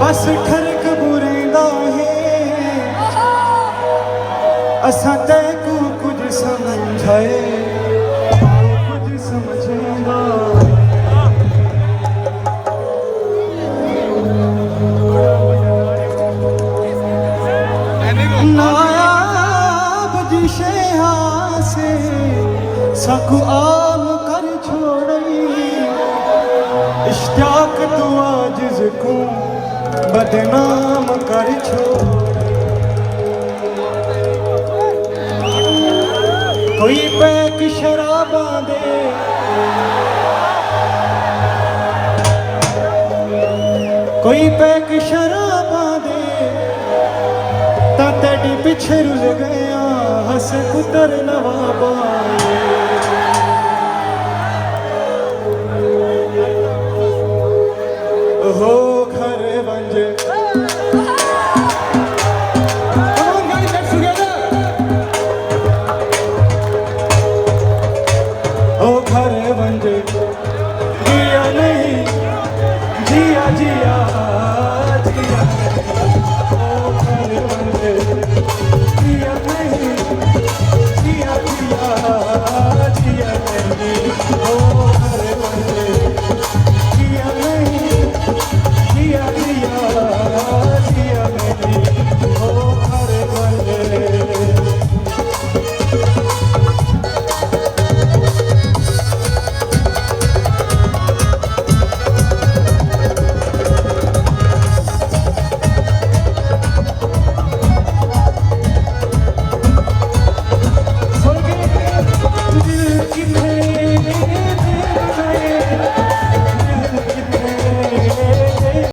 बस ठरक बुरेंदा है असां तैकू कुछ समझाए कुछ समझेंदा नायाब जिशे से सकु आम कर छोड़ई इश्तियाक तू आजिज़ को बदनाम कर छोड़ कोई पैक शराबा दे कोई पैक शराबा दे तेरी पिछे रुल गया हस कुतर नवाबा हो घर बंजे ओ घर बंजे जिया नहीं जिया जिया जिया